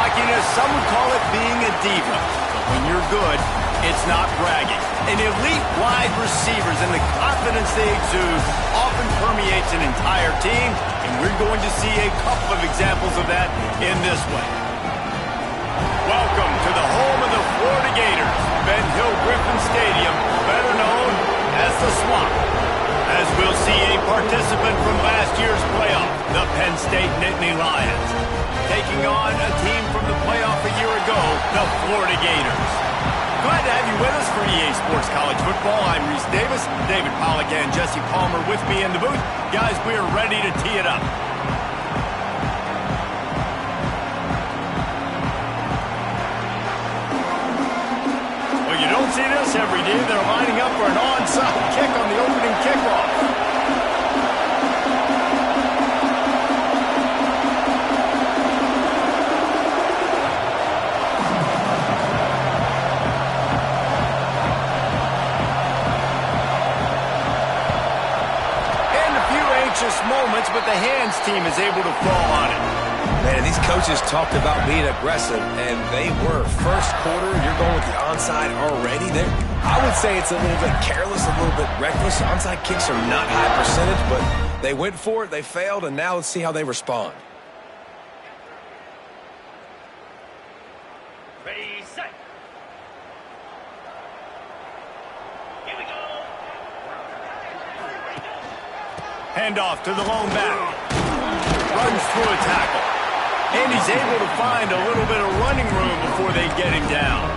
cockiness, some would call it being a diva. But when you're good, it's not bragging. And elite wide receivers and the confidence they exude often permeates an entire team, and we're going to see a couple of examples of that in this one. Welcome to the home of the Florida Gators, Ben Hill Griffin Stadium, better known as the Swamp. As we'll see a participant from last year's playoff, the Penn State Nittany Lions, taking on a team from the playoff a year ago, the Florida Gators. Glad to have you with us for EA Sports College Football. I'm Reese Davis, David Pollack and Jesse Palmer with me in the booth. Guys, we are ready to tee it up. Well, you don't see this every day. They're lining up for an onside kick on the opening kickoff. Moments, but the hands team is able to fall on it. Man, these coaches talked about being aggressive, and they were. First quarter, you're going with the onside already. I would say it's a little bit careless, a little bit reckless. Onside kicks are not high percentage, but they went for it, they failed, and now let's see how they respond. Ready, set. Here we go. Handoff to the lone back. Runs through a tackle. And he's able to find a little bit of running room before they get him down.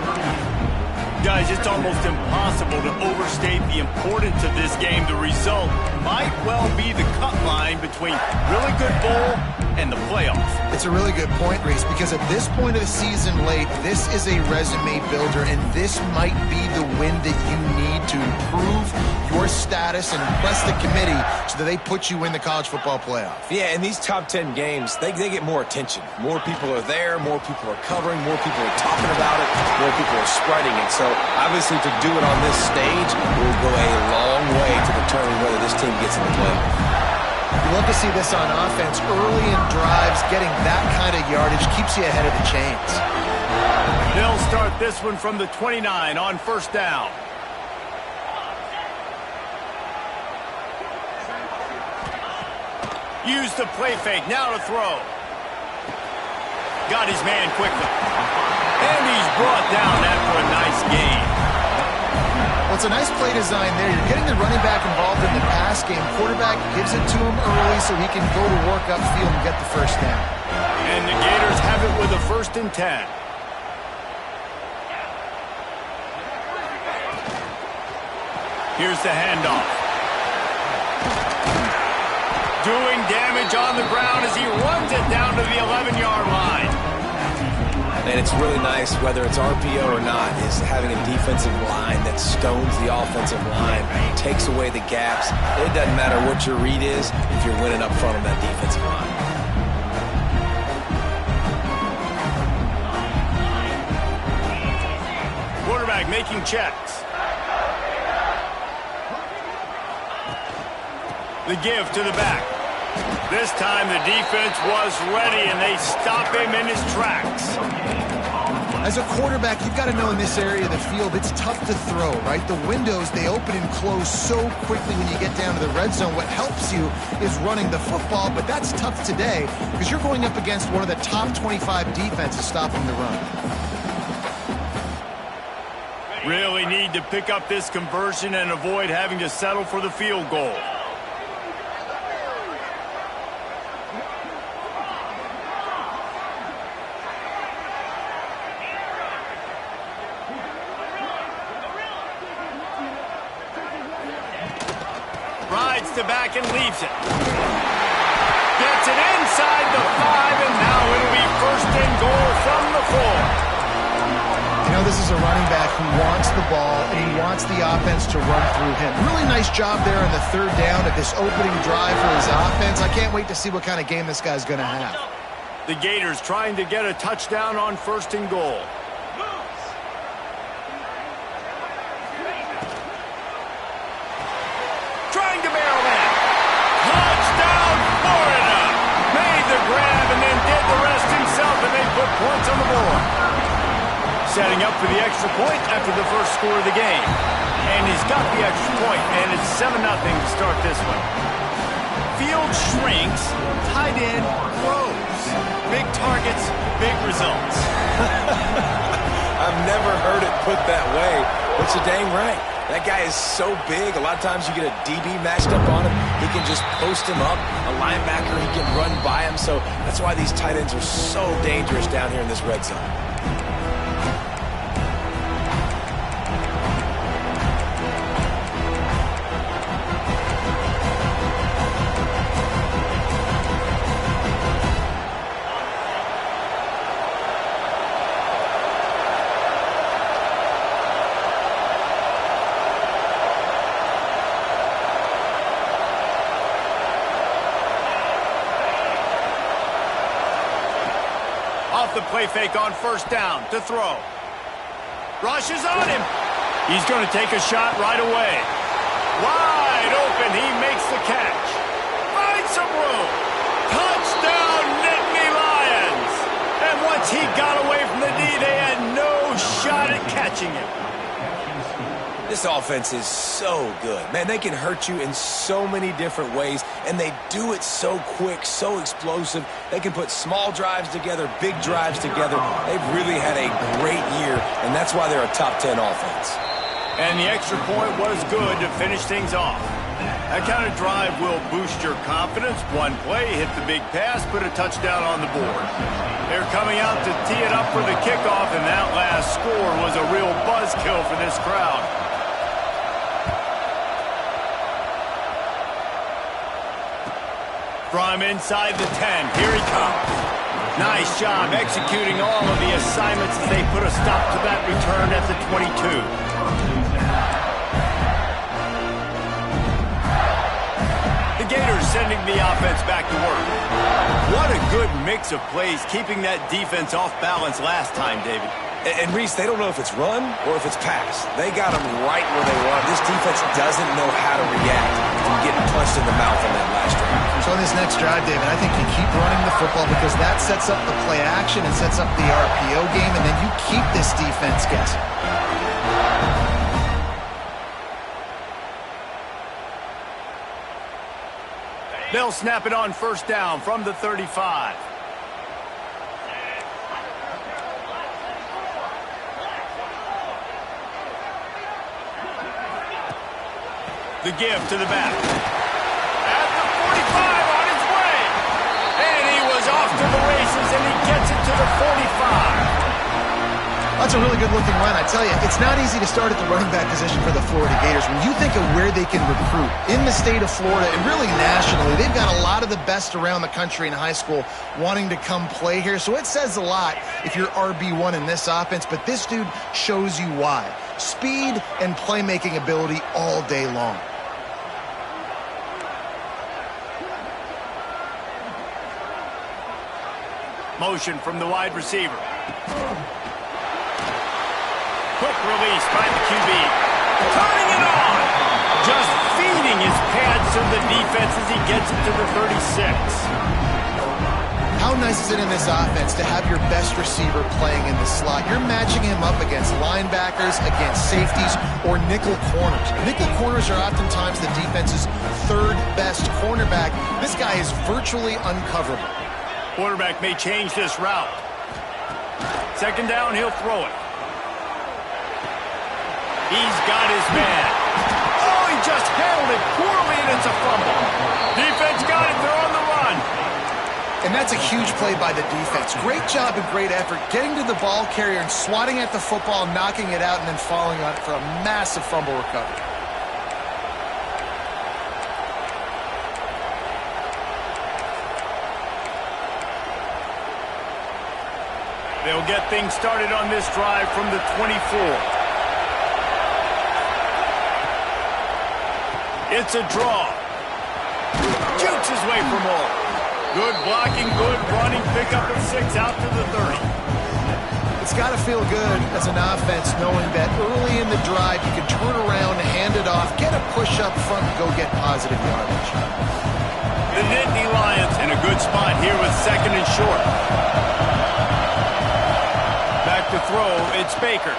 Guys, it's almost impossible to overstate the importance of this game. The result might well be the cut line between really good bowl and the playoffs. It's a really good point, Reese, because at this point of the season late, this is a resume builder, and this might be the win that you need to improve your status and impress the committee so that they put you in the college football playoff. Yeah, in these top 10 games, they get more attention. More people are there, more people are covering, more people are talking about it, more people are spreading it. So obviously to do it on this stage will go a long way to determine whether this team gets in the playoff. You love to see this on offense. Early in drives, getting that kind of yardage keeps you ahead of the chains. They'll start this one from the 29 on first down. Use the play fake, now to throw. Got his man quickly. And he's brought down after a nice gain. Well, it's a nice play design there. You're getting the running back involved in the pass game. Quarterback gives it to him early so he can go to work upfield and get the first down. And the Gators have it with a 1st and 10. Here's the handoff. Doing damage on the ground as he runs it down to the 11-yard line. And it's really nice, whether it's RPO or not, is having a defensive line that stones the offensive line, takes away the gaps. It doesn't matter what your read is if you're winning up front on that defensive line. Quarterback making checks. The give to the back. This time the defense was ready, and they stop him in his tracks. As a quarterback, you've got to know in this area of the field, it's tough to throw, right? The windows, they open and close so quickly when you get down to the red zone. What helps you is running the football, but that's tough today because you're going up against one of the top 25 defenses stopping the run. Really need to pick up this conversion and avoid having to settle for the field goal. Rides to back and leaves it. Gets it inside the 5, and now it'll be 1st and goal from the 4. You know, this is a running back who wants the ball, and he wants the offense to run through him. Really nice job there on the 3rd down of this opening drive for his offense. I can't wait to see what kind of game this guy's going to have. The Gators trying to get a touchdown on 1st and goal. Trying to barrel in. Touchdown, Florida! Made the grab and then did the rest himself, and they put points on the board. Setting up for the extra point after the first score of the game. And he's got the extra point, and it's 7-0 to start this one. Field shrinks, tight end grows. Big targets, big results. I've never heard it put that way, but you're dang right. That guy is so big, a lot of times you get a DB matched up on him. He can just post him up. A linebacker, he can run by him. So that's why these tight ends are so dangerous down here in this red zone. Off the play fake on first down to throw. Rushes on him. He's going to take a shot right away. Wide open. He makes the catch. Finds some room. Touchdown, Nittany Lions. And once he got away from the D, they had no shot at catching him. This offense is so good. Man, they can hurt you in so many different ways, and they do it so quick, so explosive. They can put small drives together, big drives together. They've really had a great year, and that's why they're a top 10 offense. And the extra point was good to finish things off. That kind of drive will boost your confidence. One play, hit the big pass, put a touchdown on the board. They're coming out to tee it up for the kickoff, and that last score was a real buzzkill for this crowd. From inside the 10, here he comes. Nice job executing all of the assignments as they put a stop to that return at the 22. The Gators sending the offense back to work. What a good mix of plays, keeping that defense off balance last time, David. And Reese, they don't know if it's run or if it's pass. They got them right where they want. This defense doesn't know how to react from getting punched in the mouth on that last drive. So on this next drive, David, I think you keep running the football because that sets up the play action and sets up the RPO game, and then you keep this defense guessing. They'll snap it on first down from the 35. The give to the back. At the 45 on his way. And he was off to the races, and he gets it to the 45. That's a really good-looking run. I tell you, it's not easy to start at the running back position for the Florida Gators. When you think of where they can recruit in the state of Florida and really nationally, they've got a lot of the best around the country in high school wanting to come play here. So it says a lot if you're RB1 in this offense, but this dude shows you why. Speed and playmaking ability all day long. Motion from the wide receiver. Quick release by the QB. Turning it on. Just feeding his pads to the defense as he gets it to the 36. How nice is it in this offense to have your best receiver playing in the slot? You're matching him up against linebackers, against safeties, or nickel corners. Nickel corners are oftentimes the defense's third best cornerback. This guy is virtually uncoverable. Quarterback may change this route. Second down, he'll throw it. He's got his man. Oh, he just handled it poorly, and it's a fumble. Defense got it. They're on the run. And that's a huge play by the defense. Great job and great effort getting to the ball carrier and swatting at the football, knocking it out, and then falling on it for a massive fumble recovery. They'll get things started on this drive from the 24. It's a draw. Jukes his way for more. Good blocking, good running, pick up at 6 out to the 30. It's got to feel good as an offense knowing that early in the drive you can turn around, hand it off, get a push up front, and go get positive yardage. The Nittany Lions in a good spot here with second and short. to throw. It's Baker.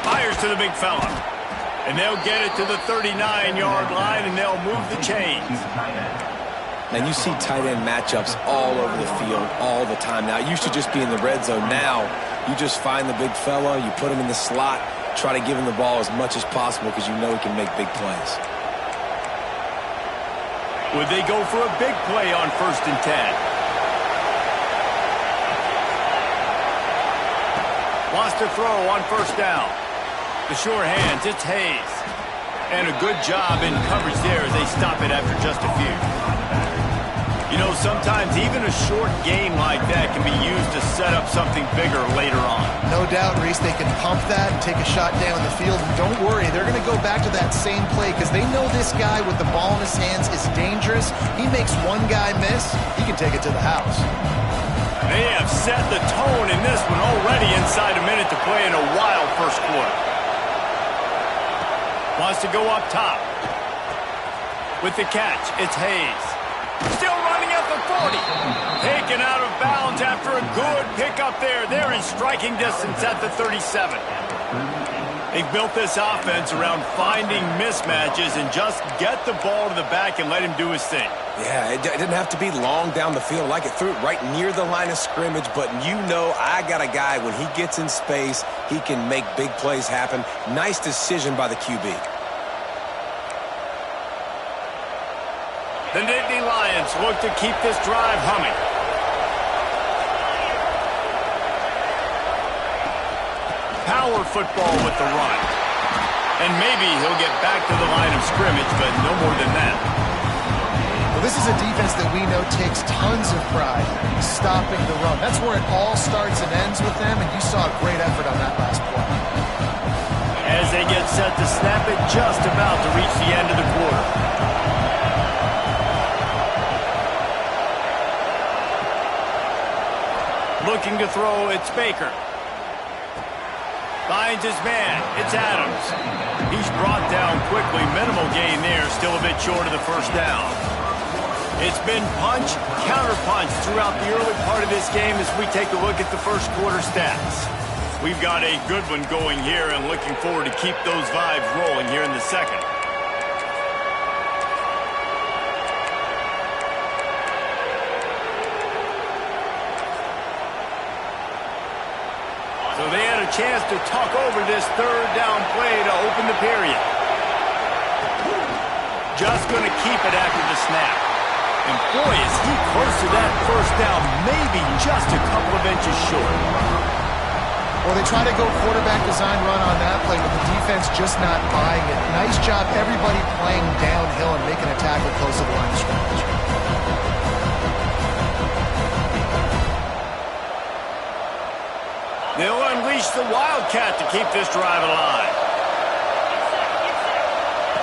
Fires to the big fella. And they'll get it to the 39-yard line, and they'll move the chains. And you see tight end matchups all over the field all the time now. It used to just be in the red zone. Now you just find the big fella, you put him in the slot, try to give him the ball as much as possible because you know he can make big plays. Would they go for a big play on 1st and 10? Wants to throw on 1st down. The sure hands, it's Hayes. And a good job in coverage there as they stop it after just a few. You know, sometimes even a short game like that can be used to set up something bigger later on. No doubt, Reese, they can pump that and take a shot down the field. And don't worry, they're going to go back to that same play because they know this guy with the ball in his hands is dangerous. He makes one guy miss, he can take it to the house. They have set the tone in this one already inside a minute to play in a wild first quarter. Wants to go up top. With the catch, it's Hayes. Still running at the 40. Taken out of bounds after a good pickup there. They're in striking distance at the 37. They've built this offense around finding mismatches and just get the ball to the back and let him do his thing. Yeah, it didn't have to be long down the field. Like it threw it right near the line of scrimmage, but you know I got a guy, when he gets in space, he can make big plays happen. Nice decision by the QB. The Nittany Lions look to keep this drive humming. Power football with the run. And maybe he'll get back to the line of scrimmage, but no more than that. Well, this is a defense that we know takes tons of pride in stopping the run. That's where it all starts and ends with them, and you saw a great effort on that last play. As they get set to snap it, just about to reach the end of the quarter. Looking to throw, it's Baker. Finds his man, it's Adams. He's brought down quickly, minimal gain there, still a bit short of the 1st down. It's been punch, counter-punch throughout the early part of this game as we take a look at the first quarter stats. We've got a good one going here and looking forward to keep those vibes rolling here in the second. So they had a chance to talk over this 3rd down play to open the period. Just going to keep it after the snap. And boy, is he close to that 1st down, maybe just a couple of inches short. Well, they try to go quarterback design run on that play, but the defense just not buying it. Nice job, everybody playing downhill and making a tackle close to the line of scrimmage. They'll unleash the Wildcat to keep this drive alive.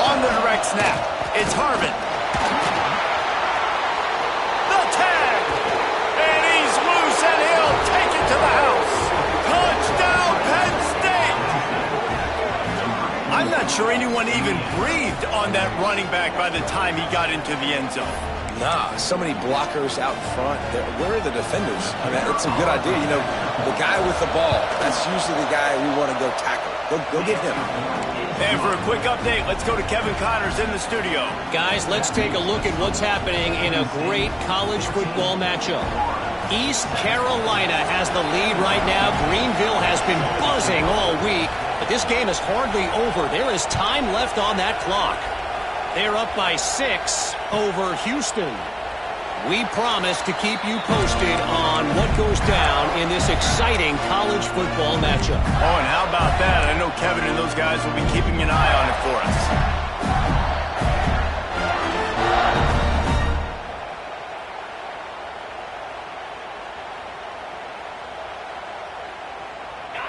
On the direct snap, it's Harvin. The tag! And he's loose, and he'll take it to the house. Touchdown, Penn State! I'm not sure anyone even breathed on that running back by the time he got into the end zone. Nah, so many blockers out front. Where are the defenders? I mean, it's a good idea. You know, the guy with the ball, that's usually the guy we want to go tackle. Go get him. And for a quick update, let's go to Kevin Connors in the studio. Guys, let's take a look at what's happening in a great college football matchup. East Carolina has the lead right now. Greenville has been buzzing all week, but this game is hardly over. There is time left on that clock. They're up by 6 over Houston. We promise to keep you posted on what goes down in this exciting college football matchup. Oh, and how about that? I know Kevin and those guys will be keeping an eye on it for us.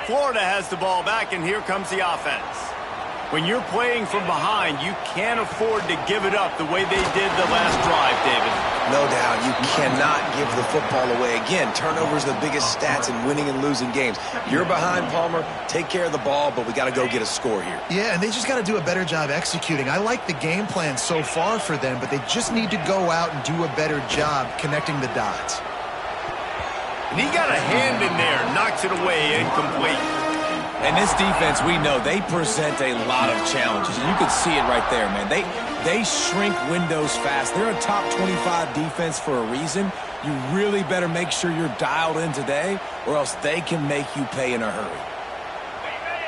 Florida has the ball back, and here comes the offense. When you're playing from behind, you can't afford to give it up the way they did the last drive, David. No doubt. You cannot give the football away. Again, turnovers are the biggest stats in winning and losing games. You're behind, Palmer. Take care of the ball, but we got to go get a score here. Yeah, and they just got to do a better job executing. I like the game plan so far for them, but they just need to go out and do a better job connecting the dots. And he got a hand in there, knocks it away, incomplete. And this defense, we know, they present a lot of challenges. And you can see it right there, man. They shrink windows fast. They're a top 25 defense for a reason. You really better make sure you're dialed in today, or else they can make you pay in a hurry.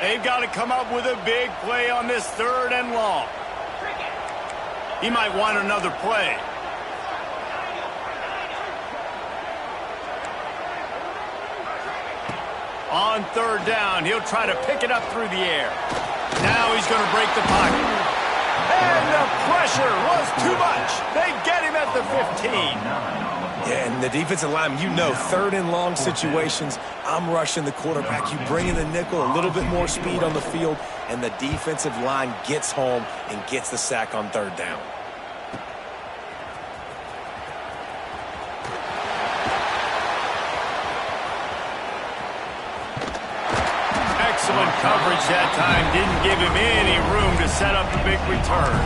They've got to come up with a big play on this 3rd and long. He might want another play. On 3rd down, he'll try to pick it up through the air. Now he's going to break the pocket. And the pressure was too much. They get him at the 15. Yeah, and the defensive line, you know, 3rd and long situations, I'm rushing the quarterback. You bring in the nickel, a little bit more speed on the field, and the defensive line gets home and gets the sack on 3rd down. Excellent coverage that time. Didn't give him any room to set up a big return.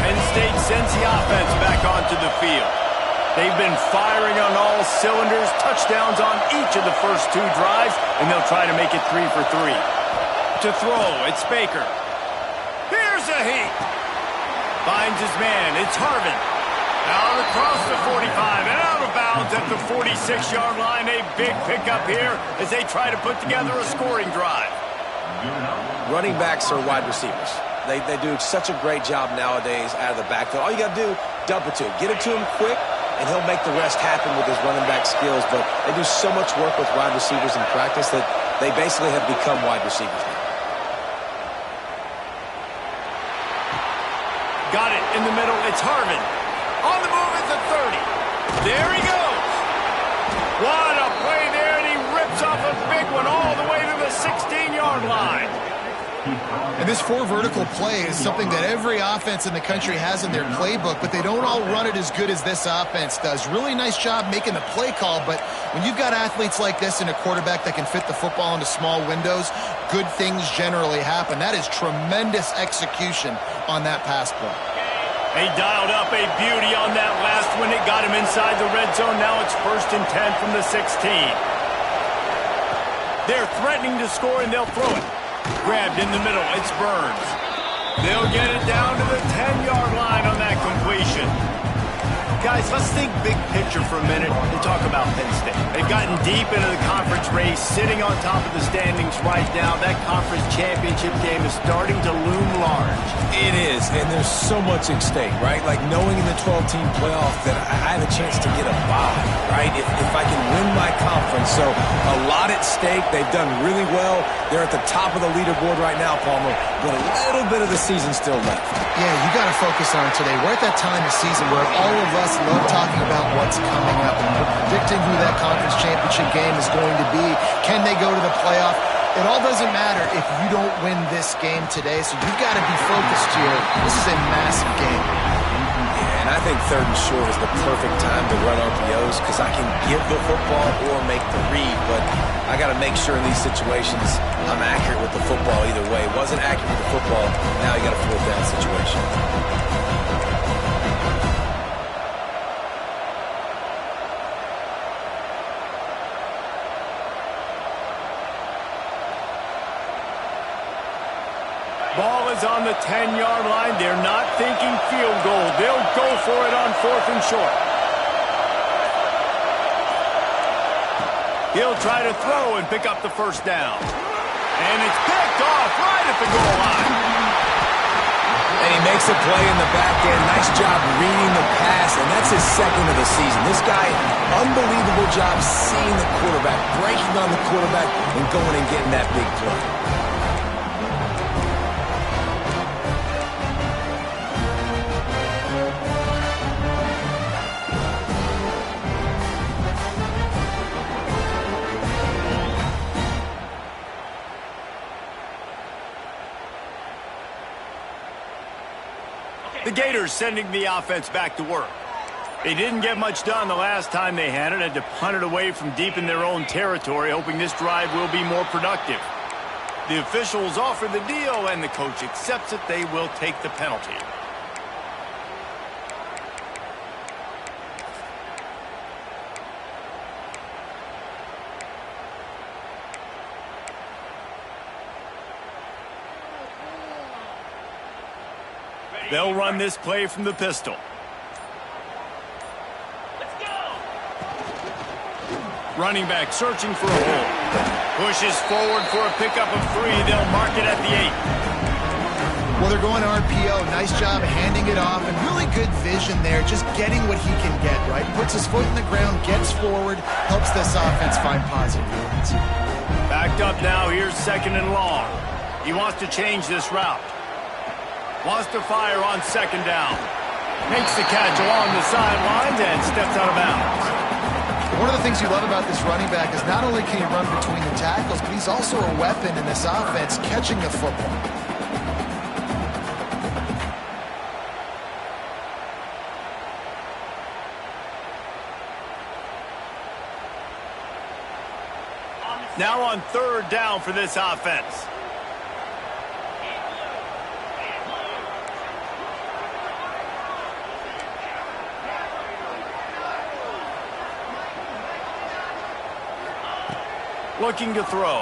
Penn State sends the offense back onto the field. They've been firing on all cylinders, touchdowns on each of the first 2 drives, and they'll try to make it 3 for 3. To throw, it's Baker. Here's a heat. Finds his man. It's Harvin. Out across the 45 and out of bounds at the 46-yard line. A big pickup here as they try to put together a scoring drive. Running backs are wide receivers. They do such a great job nowadays out of the backfield. All you got to do, dump it to him. Get it to him quick, and he'll make the rest happen with his running back skills. But they do so much work with wide receivers in practice that they basically have become wide receivers now. Got it in the middle. It's Harvin. On the move at the 30. There he goes. What a play there, and he rips off a big one all the way to the 16-yard line. And this 4 vertical play is something that every offense in the country has in their playbook, but they don't all run it as good as this offense does. Really nice job making the play call, but when you've got athletes like this and a quarterback that can fit the football into small windows, good things generally happen. That is tremendous execution on that pass play. They dialed up a beauty on that last one. It got him inside the red zone. Now it's 1st and 10 from the 16. They're threatening to score, and they'll throw it. Grabbed in the middle. It's Burns. They'll get it down to the 10-yard line on that completion. Guys, let's think big picture for a minute and talk about Penn State. They've gotten deep into the conference race, sitting on top of the standings right now. That conference championship game is starting to loom large. It is, and there's so much at stake, right? Like knowing in the 12-team playoff that I have a chance to get a bye, right? If I can win my conference. So a lot at stake. They've done really well. They're at the top of the leaderboard right now, Palmer, but a little bit of the season still left. Yeah, you got to focus on today. We're at that time of season where all of us love talking about what's coming up and predicting who that conference championship game is going to be. Can they go to the playoff? It all doesn't matter if you don't win this game today, so you've got to be focused here. This is a massive game. Yeah, and I think 3rd and short is the perfect time to run RPOs because I can give the football or make the read, but I got to make sure in these situations I'm accurate with the football either way. Wasn't accurate with the football, now you got a 4th down situation. Ball is on the 10-yard line. They're not thinking field goal. They'll go for it on 4th and short. He'll try to throw and pick up the 1st down. And it's picked off right at the goal line. And he makes a play in the back end. Nice job reading the pass, and that's his 2nd of the season. This guy, unbelievable job seeing the quarterback, breaking on the quarterback, and going and getting that big play. The Gators sending the offense back to work. They didn't get much done the last time they had to punt it away from deep in their own territory, hoping this drive will be more productive. The officials offer the deal, and the coach accepts it. They will take the penalty. They'll run this play from the pistol. Let's go. Running back searching for a hole. Pushes forward for a pickup of 3. They'll mark it at the 8. Well, they're going RPO. Nice job handing it off, and really good vision there, just getting what he can get, right? Puts his foot in the ground, gets forward, helps this offense find positive yards. Backed up now. Here's 2nd and long. He wants to change this route. Wants to fire on 2nd down. Makes the catch along the sidelines and steps out of bounds. One of the things you love about this running back is not only can he run between the tackles, but he's also a weapon in this offense, catching the football. Now on 3rd down for this offense. Looking to throw.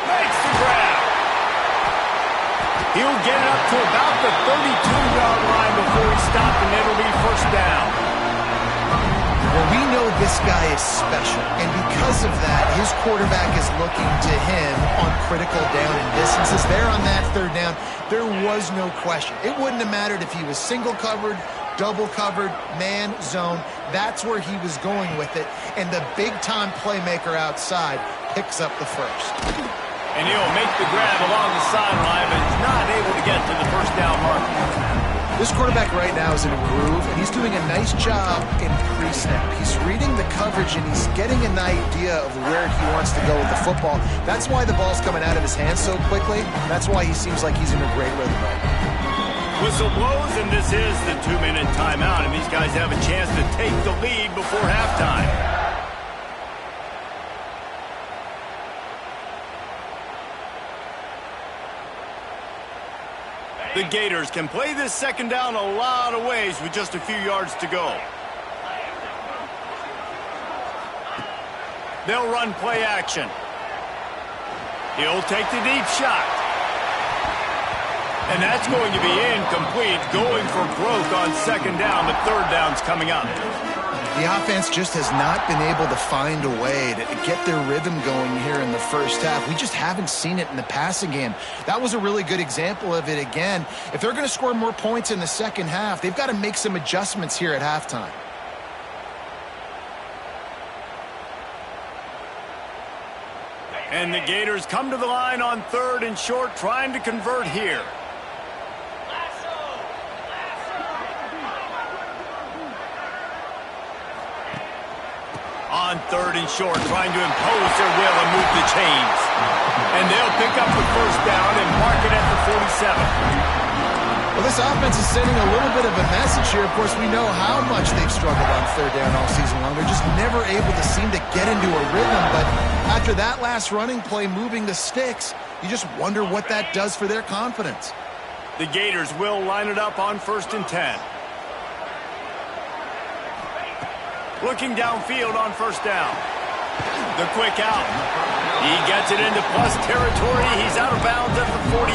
Makes the grab. He'll get it up to about the 32-yard line before he stopped, and it'll be 1st down. Well, we know this guy is special, and because of that, his quarterback is looking to him on critical down and distances. There on that 3rd down, there was no question. It wouldn't have mattered if he was single covered, double covered, man, zone. That's where he was going with it. And the big-time playmaker outside picks up the 1st. And he'll make the grab along the sideline, but he's not able to get to the 1st down marker. This quarterback right now is in a groove, and he's doing a nice job in pre-snap. He's reading the coverage, and he's getting an idea of where he wants to go with the football. That's why the ball's coming out of his hands so quickly. That's why he seems like he's in a great rhythm right now. Whistle blows, and this is the 2-minute timeout, and these guys have a chance to take the lead before halftime. The Gators can play this 2nd down a lot of ways with just a few yards to go. They'll run play action. He'll take the deep shot. And that's going to be incomplete. Going for broke on 2nd down. The 3rd down's coming up. The offense just has not been able to find a way to get their rhythm going here in the 1st half. We just haven't seen it in the passing game. That was a really good example of it again. If they're going to score more points in the 2nd half, they've got to make some adjustments here at halftime. And the Gators come to the line on 3rd and short, trying to convert here. On 3rd and short, trying to impose their will and move the chains. And they'll pick up the 1st down and mark it at the 47. Well, this offense is sending a little bit of a message here. Of course, we know how much they've struggled on 3rd down all season long. They're just never able to seem to get into a rhythm. But after that last running play, moving the sticks, you just wonder what that does for their confidence. The Gators will line it up on 1st and 10. Looking downfield on 1st down. The quick out. He gets it into plus territory. He's out of bounds at the 48.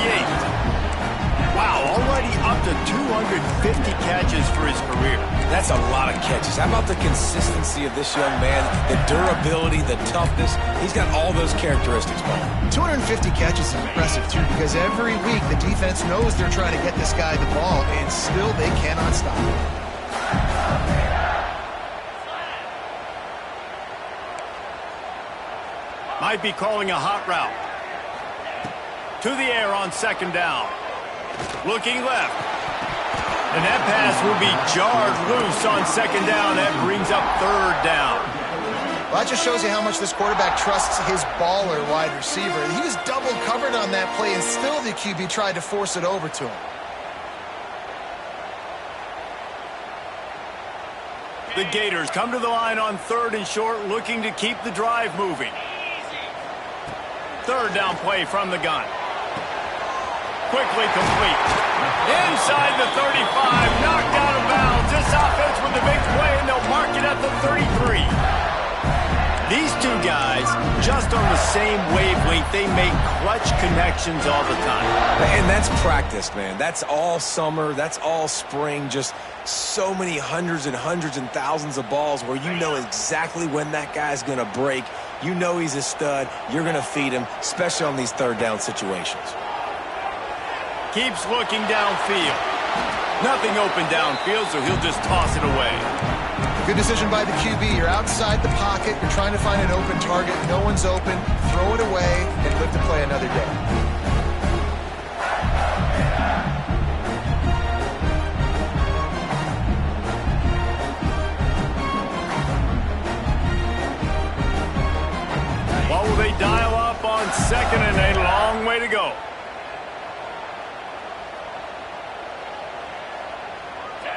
Wow, already up to 250 catches for his career. That's a lot of catches. How about the consistency of this young man? The durability, the toughness. He's got all those characteristics, Paul. 250 catches is impressive, too, because every week the defense knows they're trying to get this guy the ball, and still they cannot stop him. Might be calling a hot route. To the air on 2nd down. Looking left. And that pass will be jarred loose on 2nd down. That brings up 3rd down. Well, that just shows you how much this quarterback trusts his baller wide receiver. He was double covered on that play, and still the QB tried to force it over to him. The Gators come to the line on 3rd and short, looking to keep the drive moving. Third down play from the gun. Quickly complete. Inside the 35, knocked out of bounds. This offense with the big play, and they'll mark it at the 33. These two guys, just on the same wavelength, they make clutch connections all the time. And that's practice, man. That's all summer. That's all spring. Just so many hundreds and thousands of balls where you know exactly when that guy's going to break. You know he's a stud. You're going to feed him, especially on these third down situations. Keeps looking downfield. Nothing open downfield, so he'll just toss it away. Good decision by the QB. You're outside the pocket. You're trying to find an open target. No one's open. Throw it away and live to play another day. What will they dial up on second and a long way to go?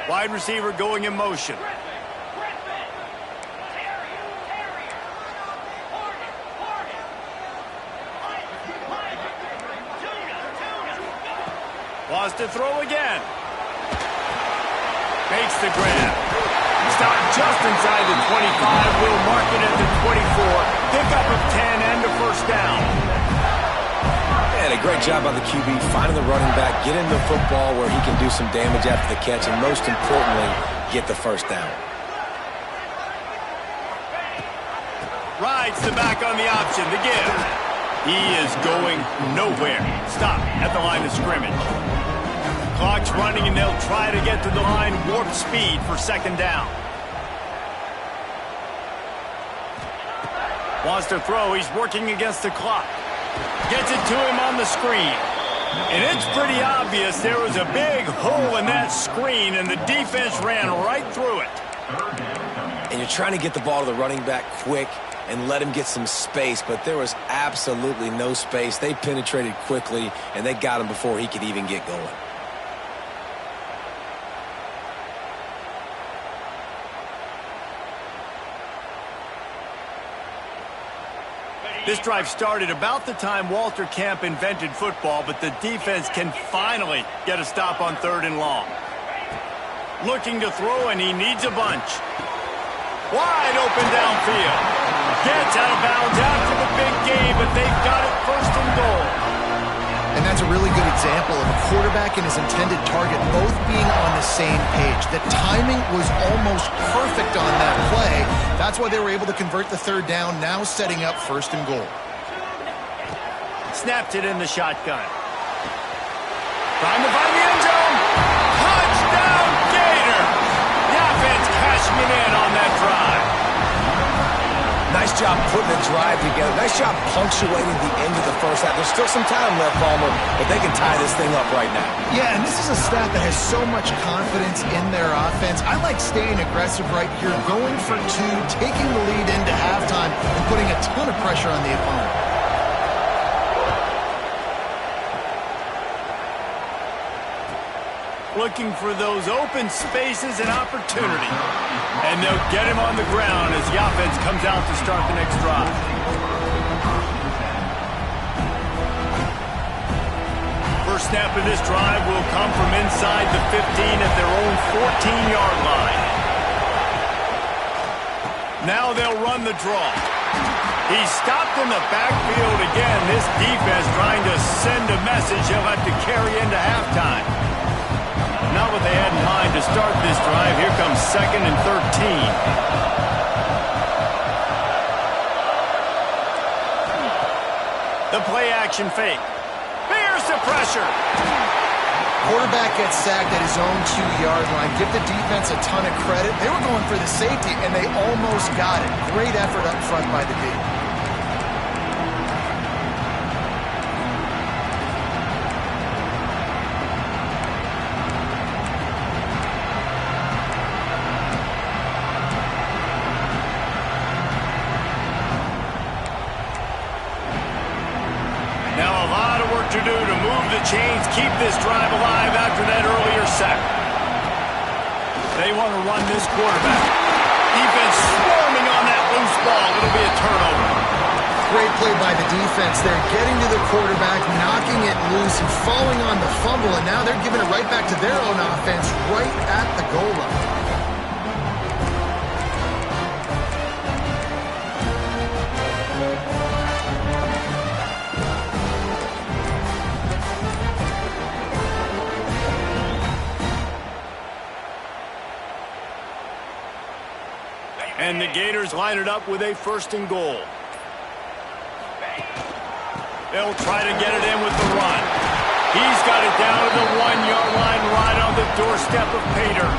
Wide receiver going in motion. Wants to throw again. Makes the grab. Stopped just inside the 25. Will mark it at the 24. Pickup of 10 and a first down. And a great job by the QB finding the running back, get him the football where he can do some damage after the catch, and most importantly, get the first down. Rides the back on the option to give. He is going nowhere. Stop at the line of scrimmage. Clock's running, and they'll try to get to the line warp speed for second down. Wants to throw. He's working against the clock. Gets it to him on the screen. And it's pretty obvious there was a big hole in that screen, and the defense ran right through it. And you're trying to get the ball to the running back quick and let him get some space, but there was absolutely no space. They penetrated quickly, and they got him before he could even get going. This drive started about the time Walter Camp invented football, but the defense can finally get a stop on third and long. Looking to throw, and he needs a bunch. Wide open downfield. Gets out of bounds after the big game, but they've got it first and goal. And that's a really good example of a quarterback and his intended target both being on the same page. The timing was almost perfect on that play. That's why they were able to convert the third down, now setting up first and goal. Snapped it in the shotgun. Trying to find the end zone. Touchdown, Gator! The offense cashing it in on that drive. Nice job putting the drive together. Nice job punctuating the end of the first half. There's still some time left, Palmer, but they can tie this thing up right now. Yeah, and this is a staff that has so much confidence in their offense. I like staying aggressive right here, going for two, taking the lead into halftime, and putting a ton of pressure on the opponent. Looking for those open spaces and opportunity. And they'll get him on the ground as the offense comes out to start the next drive. First snap of this drive will come from inside the 15 at their own 14-yard line. Now they'll run the draw. He's stopped in the backfield again. This defense trying to send a message he'll have to carry into halftime. Not what they had in mind to start this drive. Here comes second and 13. The play action fake. Fears the pressure. Quarterback gets sacked at his own 2-yard line. Give the defense a ton of credit. They were going for the safety, and they almost got it. Great effort up front by the D. To do to move the chains, keep this drive alive after that earlier sack. They want to run this quarterback. Defense swarming on that loose ball. It'll be a turnover. Great play by the defense. They're getting to the quarterback, knocking it loose, and falling on the fumble, and now they're giving it right back to their own offense right at the goal line. And the Gators line it up with a 1st and goal. They'll try to get it in with the run. He's got it down to the 1-yard line right on the doorstep of Pater.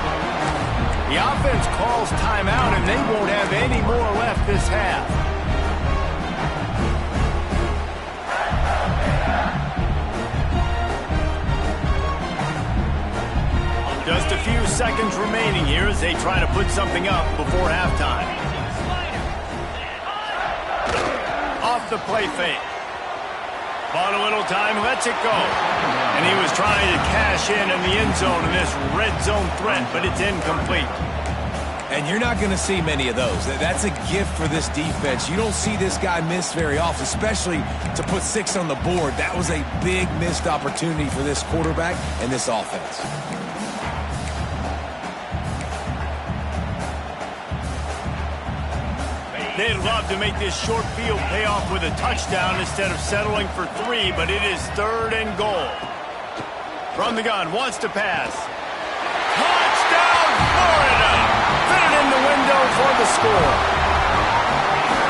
The offense calls timeout, and they won't have any more left this half. Just a few seconds remaining here as they try to put something up before halftime. Off the play fake. Bought a little time, lets it go. And he was trying to cash in the end zone in this red zone threat, but it's incomplete. And you're not going to see many of those. That's a gift for this defense. You don't see this guy miss very often, especially to put 6 on the board. That was a big missed opportunity for this quarterback and this offense. They'd love to make this short field pay off with a touchdown instead of settling for 3, but it is 3rd and goal. From the gun, wants to pass. Touchdown, Florida! Fit it in the window for the score.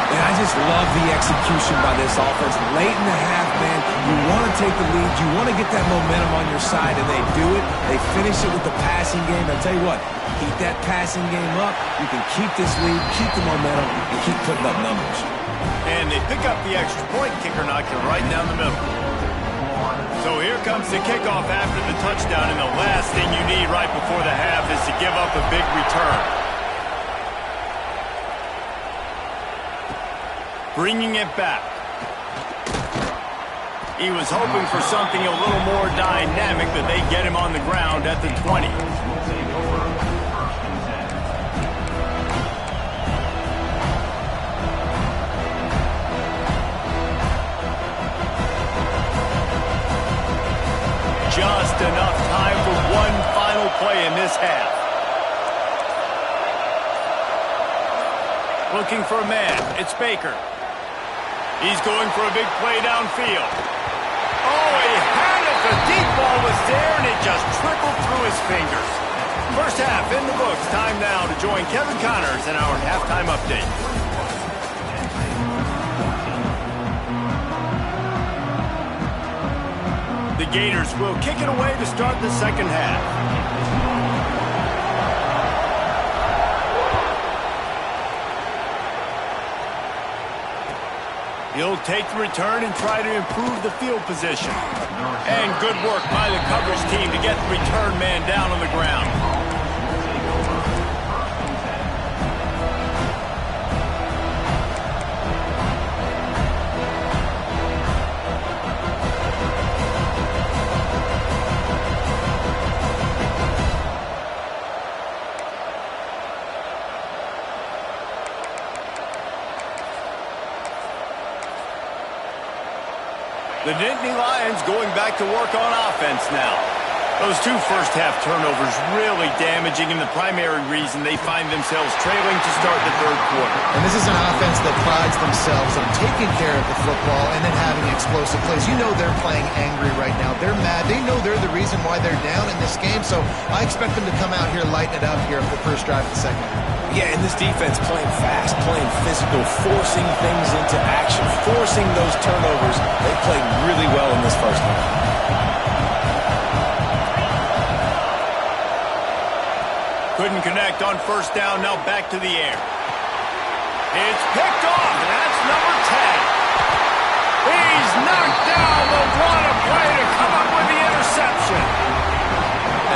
And I just love the execution by this offense. Late in the half, man, you want to take the lead. You want to get that momentum on your side, and they do it. They finish it with the passing game. I'll tell you what, keep that passing game up. You can keep this lead, keep the momentum, and keep putting up numbers. And they pick up the extra point. Kicker knocked it right down the middle. So here comes the kickoff after the touchdown, and the last thing you need right before the half is to give up a big return. Bringing it back. He was hoping for something a little more dynamic, but they get him on the ground at the 20. Just enough time for one final play in this half. Looking for a man. It's Baker. He's going for a big play downfield. Oh, he had it. The deep ball was there, and it just trickled through his fingers. First half in the books. Time now to join Kevin Connors in our halftime update. The Gators will kick it away to start the second half. He'll take the return and try to improve the field position. And good work by the coverage team to get the return man down on the ground. The Nittany Lions going back to work on offense now. Those 2 first-half turnovers really damaging, and the primary reason they find themselves trailing to start the third quarter. And this is an offense that prides themselves on taking care of the football and then having explosive plays. You know they're playing angry right now. They're mad. They know they're the reason why they're down in this game, so I expect them to come out here, lighten it up here for the first drive of the second half. Yeah, and this defense playing fast, playing physical, forcing things into action, forcing those turnovers. They played really well in this first half. Couldn't connect on first down, now back to the air. It's picked off, and that's number 10. He's knocked down, but what a play to come up with the interception.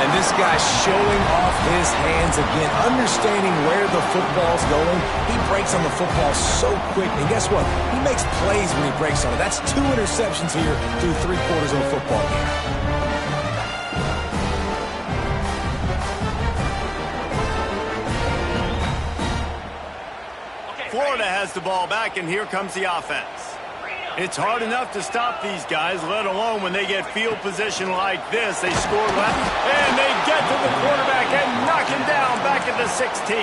And this guy's showing off his hands again, understanding where the football's going. He breaks on the football so quick, and guess what? He makes plays when he breaks on it. That's 2 interceptions here through 3 quarters of a football game. Florida has the ball back, and here comes the offense. It's hard enough to stop these guys, let alone when they get field position like this. They score left, and they get to the quarterback and knock him down back at the 16.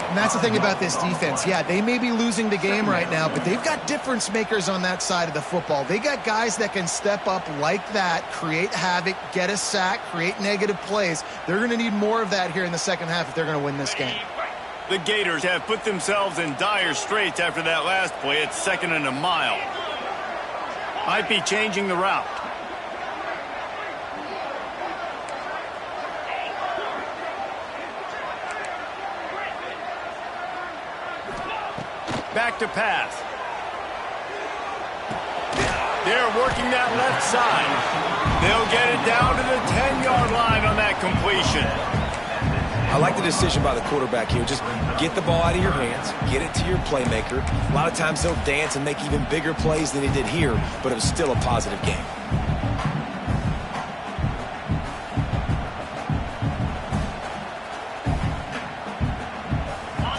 And that's the thing about this defense. Yeah, they may be losing the game right now, but they've got difference makers on that side of the football. They got guys that can step up like that, create havoc, get a sack, create negative plays. They're going to need more of that here in the second half if they're going to win this game. The Gators have put themselves in dire straits after that last play. It's 2nd and a mile. Might be changing the route. Back to pass. They're working that left side. They'll get it down to the 10-yard line on that completion. I like the decision by the quarterback here. Just get the ball out of your hands, get it to your playmaker. A lot of times he'll dance and make even bigger plays than he did here, but it was still a positive game.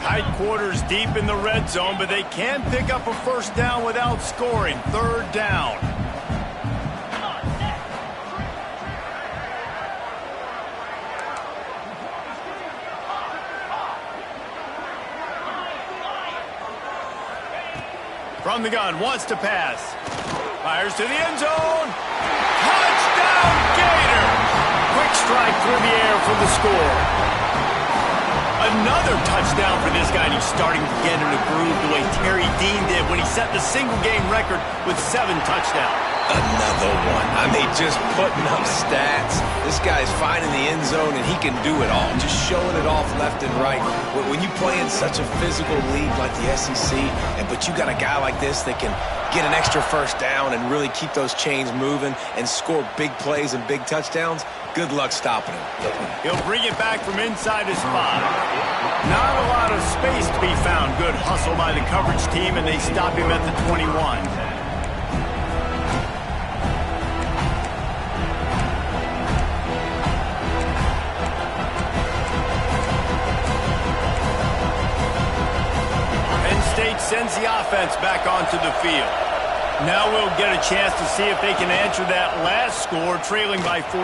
Tight quarters deep in the red zone, but they can pick up a first down without scoring. 3rd down. From the gun, wants to pass. Fires to the end zone. Touchdown, Gators! Quick strike through the air for the score. Another touchdown for this guy, and he's starting to get in a groove the way Terry Dean did when he set the single-game record with 7 touchdowns. Another one. I mean, just putting up stats. This guy's finding the end zone, and he can do it all. Just showing it off left and right. When you play in such a physical league like the SEC, but you got a guy like this that can get an extra first down and really keep those chains moving and score big plays and big touchdowns, good luck stopping him. He'll bring it back from inside his 5. Not a lot of space to be found. Good hustle by the coverage team, and they stop him at the 21. Sends the offense back onto the field. Now we'll get a chance to see if they can answer that last score, trailing by 14,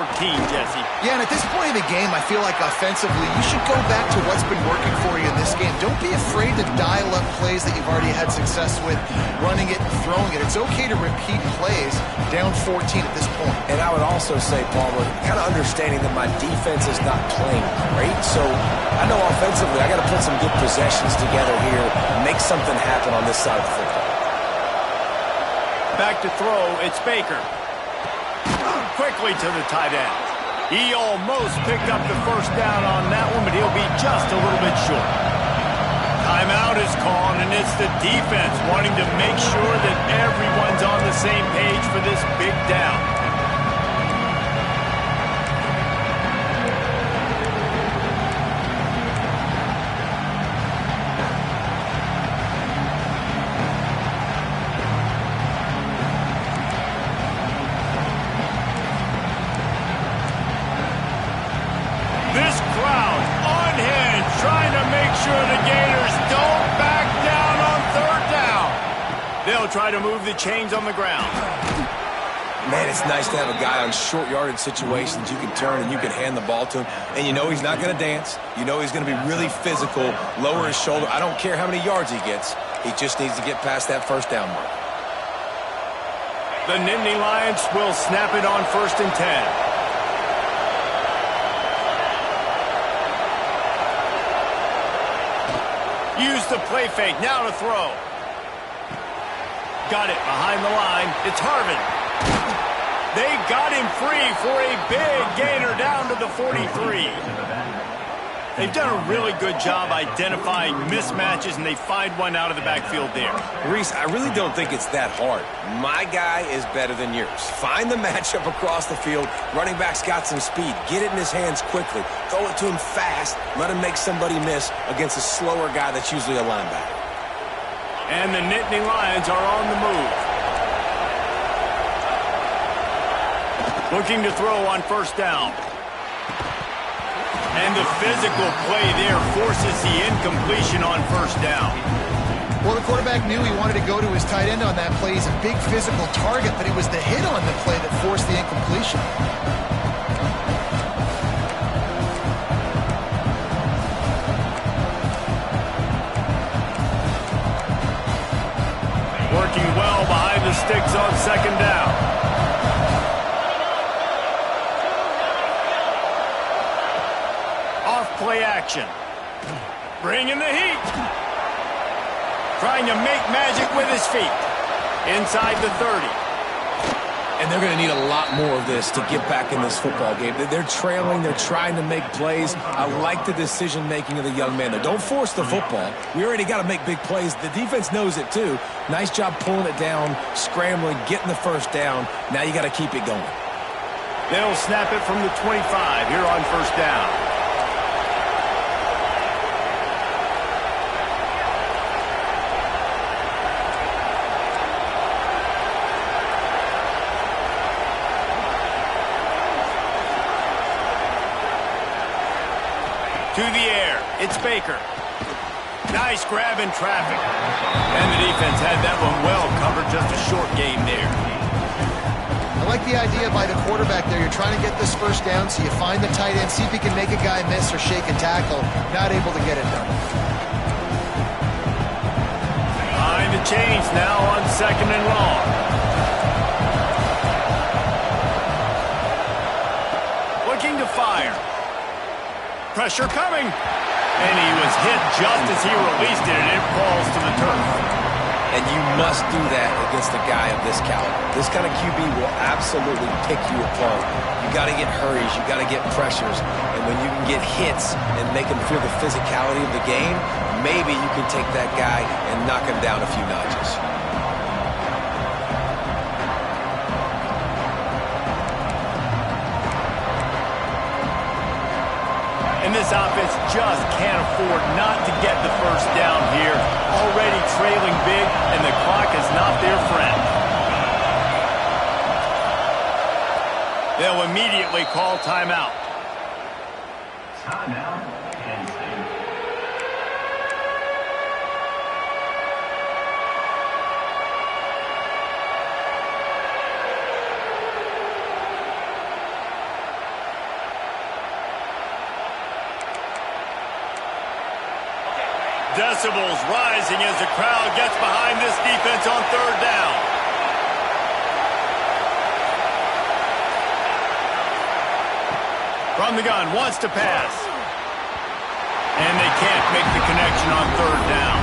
Jesse. Yeah, and at this point in the game, I feel like offensively, you should go back to what's been working for you in this game. Don't be afraid to dial up plays that you've already had success with, running it and throwing it. It's okay to repeat plays down 14 at this point. And I would also say, Palmer, kind of understanding that my defense is not playing great, so I know offensively I got to put some good possessions together here, make something happen on this side of the football. Back to throw, it's Baker. Quickly to the tight end. He almost picked up the first down on that one, but he'll be just a little bit short. Timeout is called, and it's the defense wanting to make sure that everyone's on the same page for this big down. Try to move the chains on the ground. Man, it's nice to have a guy on short yardage situations you can turn and you can hand the ball to him. And you know he's not going to dance. You know he's going to be really physical, lower his shoulder. I don't care how many yards he gets. He just needs to get past that first down mark. The Nittany Lions will snap it on 1st and 10. Use the play fake. Now to throw. Got it behind the line. It's Harvin. They got him free for a big gainer down to the 43. They've done a really good job identifying mismatches, and they find one out of the backfield there. Reese, I really don't think it's that hard. My guy is better than yours. Find the matchup across the field. Running back's got some speed. Get it in his hands quickly. Throw it to him fast. Let him make somebody miss against a slower guy that's usually a linebacker. And the Nittany Lions are on the move. Looking to throw on 1st down. And the physical play there forces the incompletion on 1st down. Well, the quarterback knew he wanted to go to his tight end on that play. He's a big physical target, but it was the hit on the play that forced the incompletion. Working well behind the sticks on second down. Off play action. Bringing the heat. Trying to make magic with his feet. Inside the 30. And they're going to need a lot more of this to get back in this football game. They're trailing. They're trying to make plays. I like the decision-making of the young man. Don't force the football. We already got to make big plays. The defense knows it, too. Nice job pulling it down, scrambling, getting the first down. Now you got to keep it going. They'll snap it from the 25 here on first down. To the air, it's Baker. Nice grab in traffic. And the defense had that one well covered, just a short game there. I like the idea by the quarterback there. You're trying to get this first down, so you find the tight end, see if he can make a guy miss or shake a tackle. Not able to get it done. Behind the chains now on second and long. Looking to fire. Pressure coming. And he was hit just as he released it, and it falls to the turf. And you must do that against a guy of this caliber. This kind of QB will absolutely pick you apart. You got to get hurries. You got to get pressures. And when you can get hits and make him feel the physicality of the game, maybe you can take that guy and knock him down a few notches. And this offense just can't afford not to get the first down here. Already trailing big, and the clock is not their friend. They'll immediately call timeout. Timeout, Penn State. Decibels rising as the crowd gets behind this defense on third down. From the gun, wants to pass. And they can't make the connection on third down.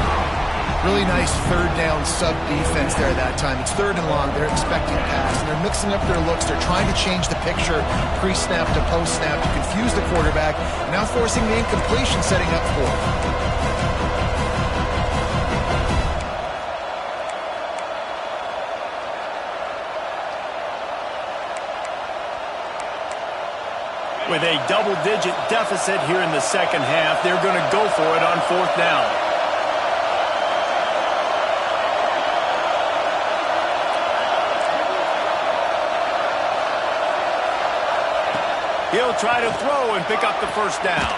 Really nice third down sub defense there that time. It's third and long. They're expecting pass, and they're mixing up their looks. They're trying to change the picture pre-snap to post-snap to confuse the quarterback, now forcing the incompletion, setting up fourth. With a double-digit deficit here in the second half, they're going to go for it on fourth down. He'll try to throw and pick up the first down.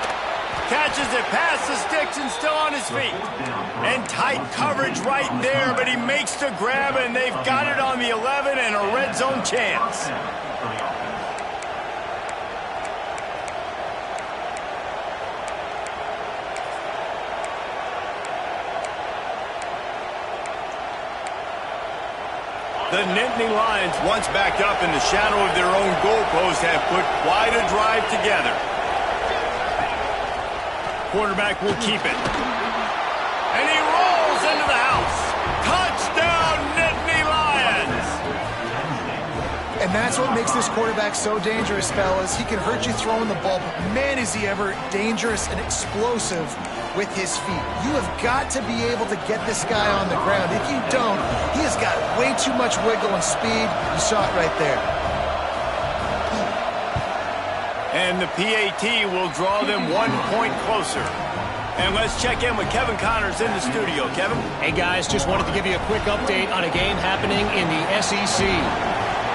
Catches it past the sticks and still on his feet. And tight coverage right there, but he makes the grab, and they've got it on the 11 and a red zone chance. The Nittany Lions, once backed up in the shadow of their own goalpost, have put quite a drive together. Quarterback will keep it. And he rolls into the house. Touchdown, Nittany Lions! And that's what makes this quarterback so dangerous, fellas. He can hurt you throwing the ball, but man, is he ever dangerous and explosive with his feet. You have got to be able to get this guy on the ground. If you don't, he has got way too much wiggle and speed. You saw it right there. And the PAT will draw them 1 point closer. And let's check in with Kevin Connors in the studio. Kevin? Hey, guys, just wanted to give you a quick update on a game happening in the SEC.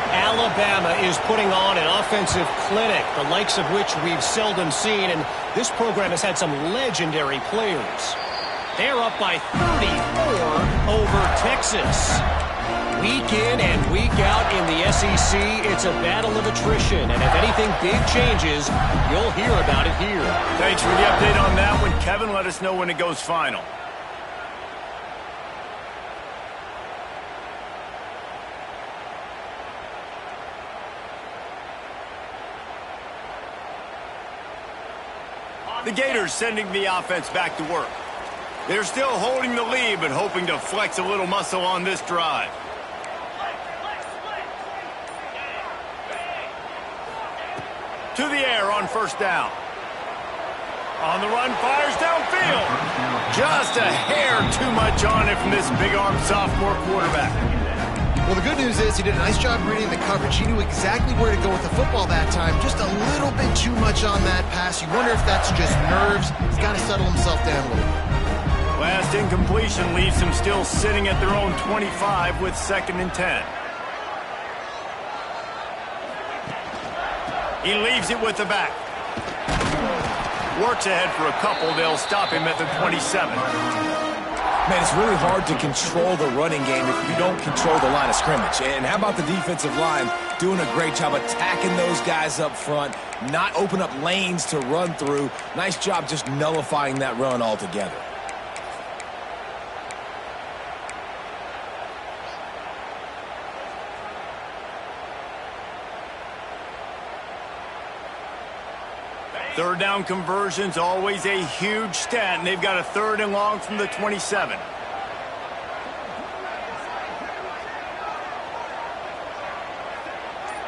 Alabama is putting on an offensive clinic, the likes of which we've seldom seen, and this program has had some legendary players. They're up by 34 over Texas. Week in and week out in the SEC, it's a battle of attrition. And if anything big changes, you'll hear about it here. Thanks for the update on that one, Kevin. Let us know when it goes final. The Gators sending the offense back to work. They're still holding the lead, but hoping to flex a little muscle on this drive. To the air on first down. On the run, fires downfield. Just a hair too much on it from this big-armed sophomore quarterback. Well, the good news is he did a nice job reading the coverage. He knew exactly where to go with the football that time. Just a little bit too much on that pass. You wonder if that's just nerves. He's got to settle himself down a little bit. Last incompletion leaves them still sitting at their own 25 with 2nd and 10. He leaves it with the back. Works ahead for a couple. They'll stop him at the 27. Man, it's really hard to control the running game if you don't control the line of scrimmage. And how about the defensive line doing a great job attacking those guys up front, not open up lanes to run through. Nice job just nullifying that run altogether. Third down conversions, always a huge stat, and they've got a 3rd and long from the 27.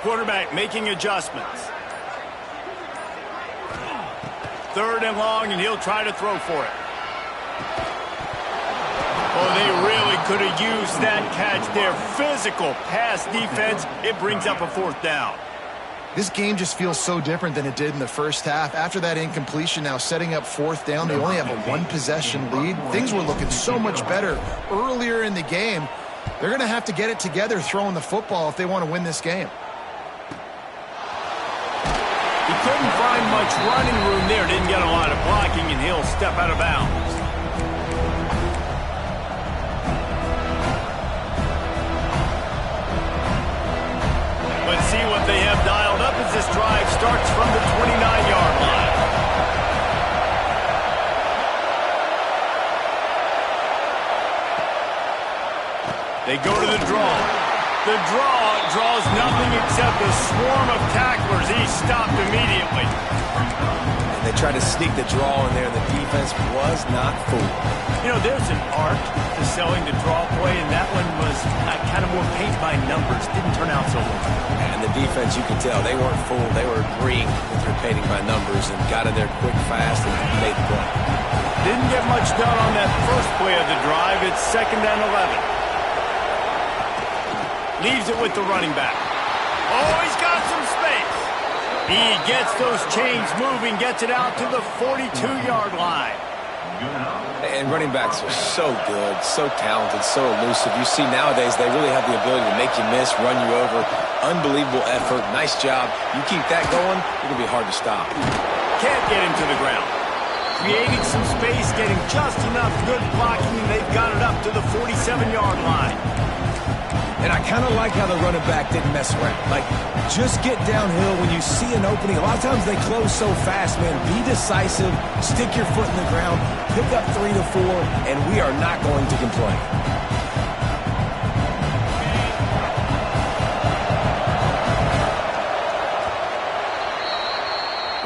Quarterback making adjustments. 3rd and long, and he'll try to throw for it. Oh, they really could have used that catch there. Physical pass defense. It brings up a 4th down. This game just feels so different than it did in the first half. After that incompletion, now setting up 4th down, they only have a 1-possession lead. Things were looking so much better earlier in the game. They're going to have to get it together throwing the football if they want to win this game. He couldn't find much running room there. Didn't get a lot of blocking, and he'll step out of bounds. Let's see what they have dialed up as this drive starts from the 29-yard line. They go to the draw. The draw draws nothing except a swarm of tacklers. He's stopped immediately. And they tried to sneak the draw in there, and the defense was not fooled. You know, there's an art to selling the draw play, and that one was kind of more paint by numbers. Didn't turn out so well. And the defense, you can tell, they weren't fooled. They were agreeing with their painting by numbers and got in there quick, fast, and made the play. Didn't get much done on that first play of the drive. It's 2nd and 11. Leaves it with the running back. Oh, he's got some space. He gets those chains moving, gets it out to the 42-yard line. And running backs are so good, so talented, so elusive. You see nowadays they really have the ability to make you miss, run you over. Unbelievable effort. Nice job. You keep that going, it'll be hard to stop. Can't get him to the ground. Creating some space, getting just enough good blocking, and they've got it up to the 47-yard line. And I kind of like how the running back didn't mess around. Like, just get downhill when you see an opening. A lot of times they close so fast, man. Be decisive, stick your foot in the ground, pick up 3 to 4, and we are not going to complain.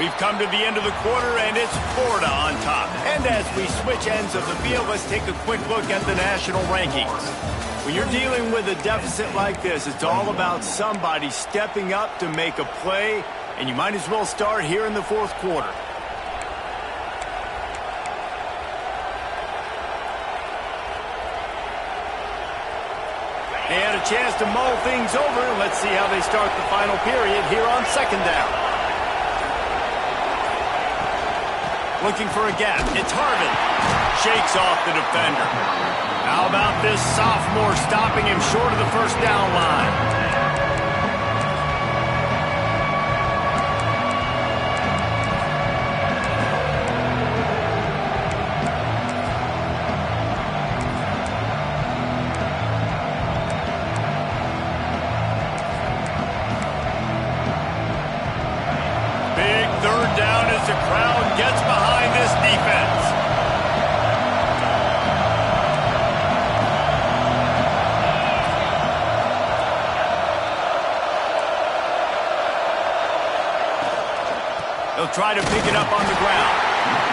We've come to the end of the quarter, and it's Florida on top. And as we switch ends of the field, let's take a quick look at the national rankings. When you're dealing with a deficit like this, it's all about somebody stepping up to make a play, and you might as well start here in the 4th quarter. They had a chance to mull things over, and let's see how they start the final period here on 2nd down. Looking for a gap. It's Harvin. Shakes off the defender. How about this sophomore stopping him short of the 1st down line? try to pick it up on the ground.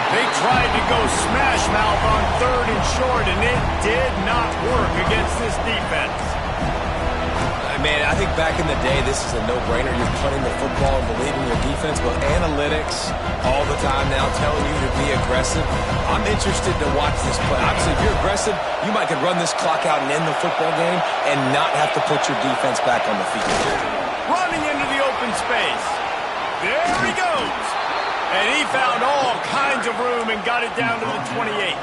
They tried to go smash mouth on 3rd and short, and it did not work against this defense. Man, I think back in the day, this is a no-brainer. You're punting the football and believing your defense, but analytics all the time now telling you to be aggressive. I'm interested to watch this play. Obviously, if you're aggressive, you might could run this clock out and end the football game and not have to put your defense back on the field. Running into the open space. There he goes. And he found all kinds of room and got it down to the 28.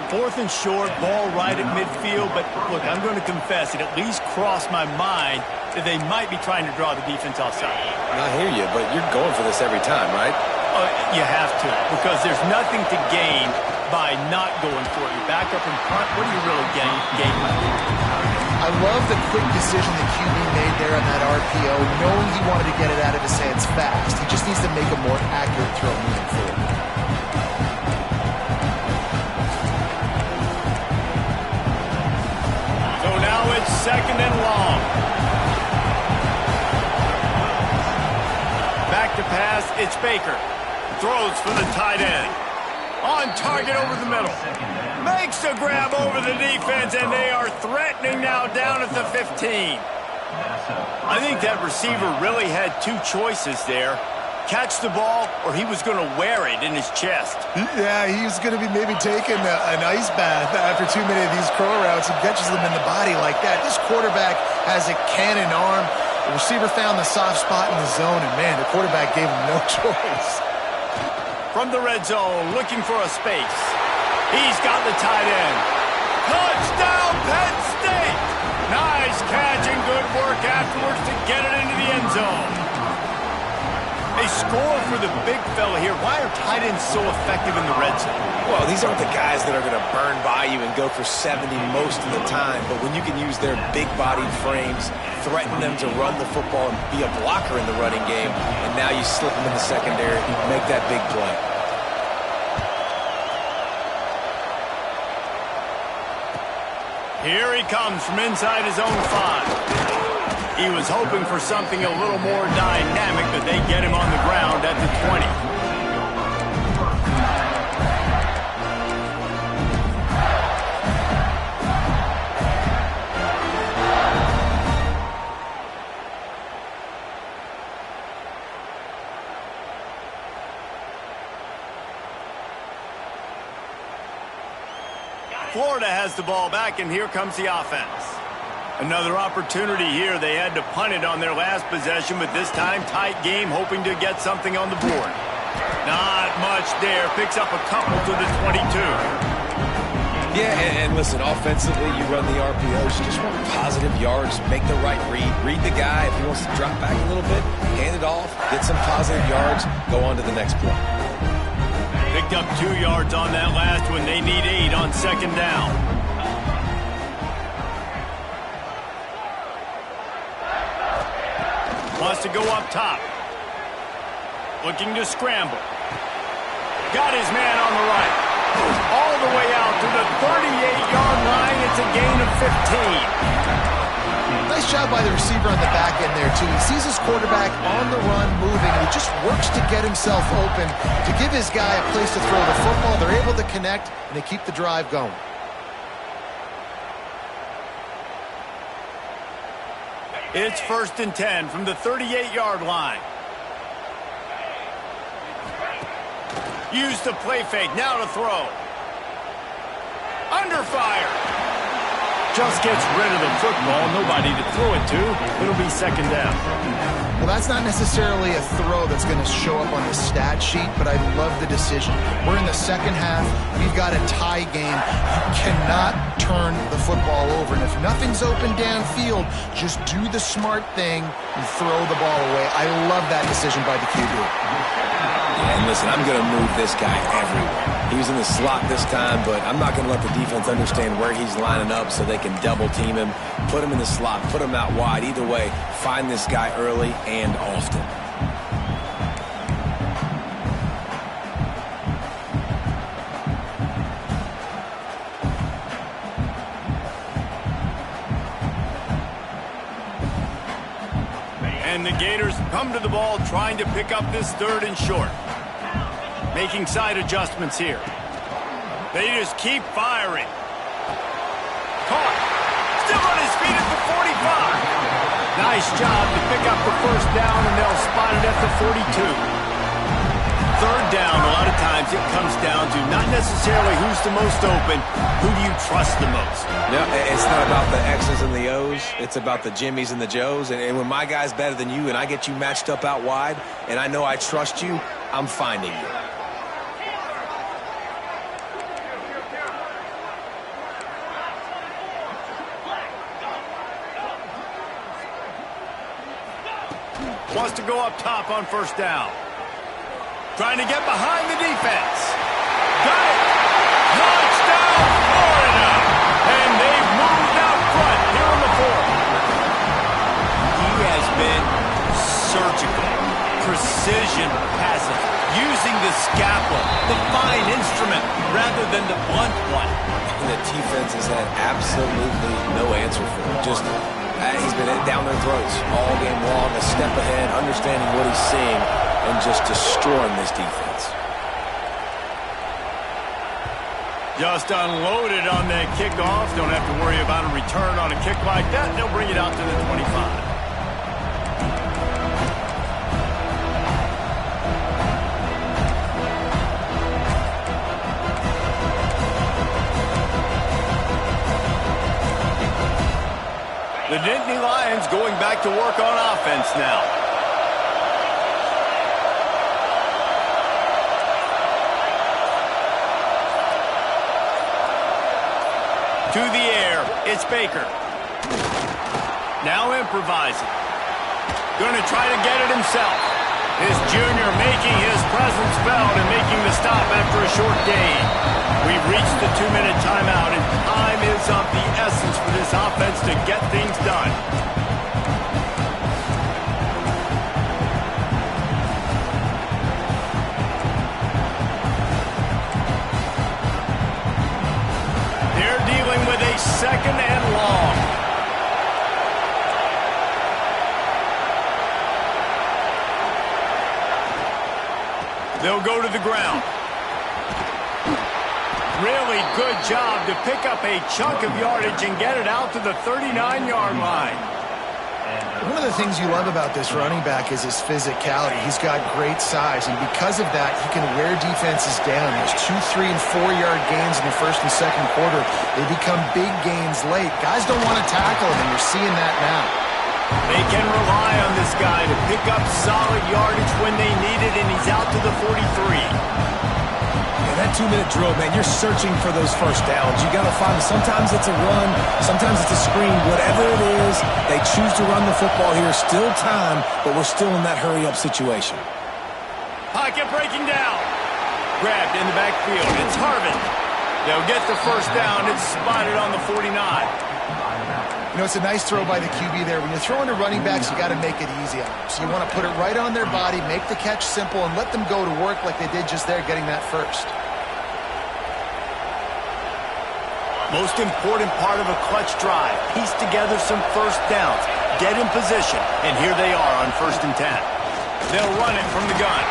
4th and short, ball right at midfield. But, look, I'm going to confess, it at least crossed my mind that they might be trying to draw the defense offside. I hear you, but you're going for this every time, right? You have to, because there's nothing to gain by not going for it. You back up and punt, what do you really gain? I love the quick decision that QB made there on that RPO, knowing he wanted to get it out of his hands fast. He just needs to make a more accurate throw moving forward. So now it's 2nd and long. Back to pass, it's Baker. Throws for the tight end. On target over the middle. Makes the grab over the defense, and they are threatening now down at the 15. I think that receiver really had 2 choices there. Catch the ball, or he was going to wear it in his chest. Yeah, he's going to be maybe taking an ice bath after too many of these crow routes. He catches them in the body like that. This quarterback has a cannon arm. The receiver found the soft spot in the zone, and, man, the quarterback gave him no choice. From the red zone, looking for a space. He's got the tight end. Touchdown, Penn State! Nice catch and good work afterwards to get it into the end zone. They score for the big fella here. Why are tight ends so effective in the red zone? Well, these aren't the guys that are going to burn by you and go for 70 most of the time, but when you can use their big-bodied frames, threaten them to run the football and be a blocker in the running game, and now you slip them in the secondary, make that big play. Here he comes from inside his own 5. He was hoping for something a little more dynamic, but they get him on the ground at the 20. Florida has the ball back, and here comes the offense. Another opportunity here. They had to punt it on their last possession, but this time tight game, hoping to get something on the board. Not much there. Picks up a couple to the 22. Yeah, and listen, offensively, you run the RPOs. You just want positive yards, make the right read. Read the guy. If he wants to drop back a little bit, hand it off, get some positive yards, go on to the next play. Picked up 2 yards on that last one. They need 8 on 2nd down. Wants to go up top. Looking to scramble. Got his man on the right. All the way out to the 38-yard line. It's a gain of 15. Nice job by the receiver on the back end there, too. He sees his quarterback on the run moving, and he just works to get himself open to give his guy a place to throw the football. They're able to connect, and they keep the drive going. It's 1st and 10 from the 38-yard line. Use the play fake. Now to throw. Under fire. Just gets rid of the football. Nobody to throw it to. It'll be 2nd down. Well, that's not necessarily a throw that's going to show up on the stat sheet, but I love the decision. We're in the second half. We've got a tie game. You cannot turn the football over. And if nothing's open downfield, just do the smart thing and throw the ball away. I love that decision by the QB. And listen, I'm going to move this guy everywhere. He was in the slot this time, but I'm not going to let the defense understand where he's lining up so they can double team him, put him in the slot, put him out wide. Either way, find this guy early and often. And the Gators come to the ball trying to pick up this 3rd and short. Making side adjustments here. They just keep firing. Caught. Still on his feet at the 45. Nice job to pick up the 1st down, and they'll spot it at the 42. 3rd down, a lot of times it comes down to not necessarily who's the most open, who do you trust the most? No, it's not about the X's and the O's. It's about the Jimmies and the Joes. And when my guy's better than you and I get you matched up out wide and I know I trust you, I'm finding you. Wants to go up top on 1st down. Trying to get behind the defense. Got it. Touchdown, Florida. And they've moved out front here in the 4th. He has been surgical, precision passing, using the scalpel, the fine instrument, rather than the blunt one. And the defense has had absolutely no answer for him. Just, he's been down their throats all game long, a step ahead, understanding what he's seeing, and just destroying this defense. Just unloaded on that kickoff. Don't have to worry about a return on a kick like that. They'll bring it out to the 25. The Nittany Lions going back to work on offense now. To the air, it's Baker. Now improvising. Going to try to get it himself. This junior making his presence felt and making the stop after a short gain. We've reached the 2-minute timeout, and time is of the essence for this offense to get things done. With a 2nd and long. They'll go to the ground. Really good job to pick up a chunk of yardage and get it out to the 39-yard line. One of the things you love about this running back is his physicality. He's got great size, and because of that, he can wear defenses down. There's 2, 3, and 4-yard gains in the 1st and 2nd quarter. They become big gains late. Guys don't want to tackle him, and you're seeing that now. They can rely on this guy to pick up solid yardage when they need it, and he's out to the 43. That 2-minute drill, man, you're searching for those 1st downs. You got to find them. Sometimes it's a run, sometimes it's a screen. Whatever it is, they choose to run the football here. Still time, but we're still in that hurry-up situation. Pocket breaking down. Grabbed in the backfield. It's Harvin. They'll get the 1st down. It's spotted on the 49. You know, it's a nice throw by the QB there. When you're throwing to running backs, you got to make it easy on them. So you want to put it right on their body, make the catch simple, and let them go to work like they did just there, getting that 1st. Most important part of a clutch drive. Piece together some 1st downs. Get in position. And here they are on 1st and 10. They'll run it from the gun.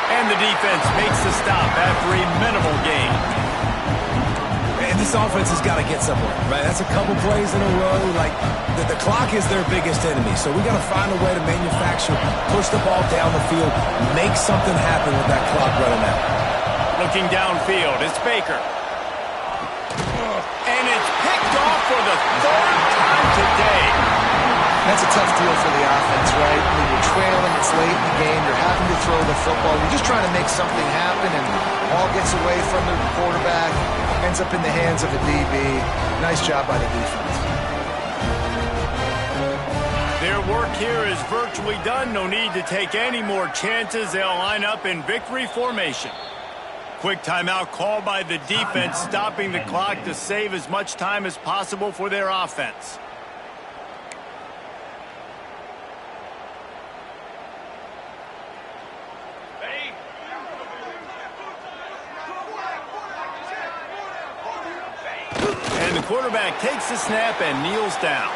And the defense makes the stop after a minimal gain. And this offense has got to get somewhere, right? That's a couple plays in a row. Like, the clock is their biggest enemy. So we got to find a way to manufacture, push the ball down the field, make something happen with that clock running out. Looking downfield, it's Baker. And it's picked off for the 3rd time today. That's a tough deal for the offense, right? I mean, you're trailing, it's late in the game, you're having to throw the football. You're just trying to make something happen, and ball gets away from the quarterback, ends up in the hands of a DB. Nice job by the defense. Their work here is virtually done. No need to take any more chances. They'll line up in victory formation. Quick timeout called by the defense, stopping the clock to save as much time as possible for their offense. And the quarterback takes the snap and kneels down.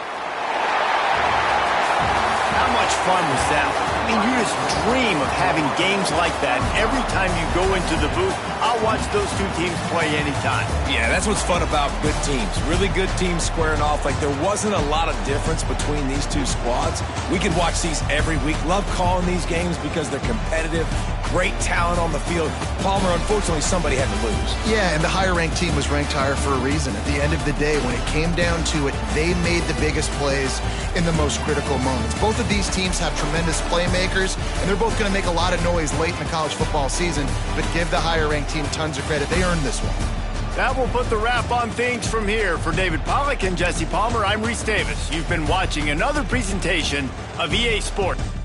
How much much fun was that? I mean, you just dream of having games like that every time you go into the booth. I'll watch those two teams play anytime. Yeah, that's what's fun about good teams. Really good teams squaring off. Like, there wasn't a lot of difference between these two squads. We could watch these every week. Love calling these games because they're competitive. Great talent on the field. Palmer, unfortunately, somebody had to lose. Yeah, and the higher-ranked team was ranked higher for a reason. At the end of the day, when it came down to it, they made the biggest plays in the most critical moments. Both of these teams have tremendous playmakers, and they're both going to make a lot of noise late in the college football season, but give the higher-ranked team tons of credit. They earned this one. That will put the wrap on things from here. For David Pollack and Jesse Palmer, I'm Reese Davis. You've been watching another presentation of EA Sports.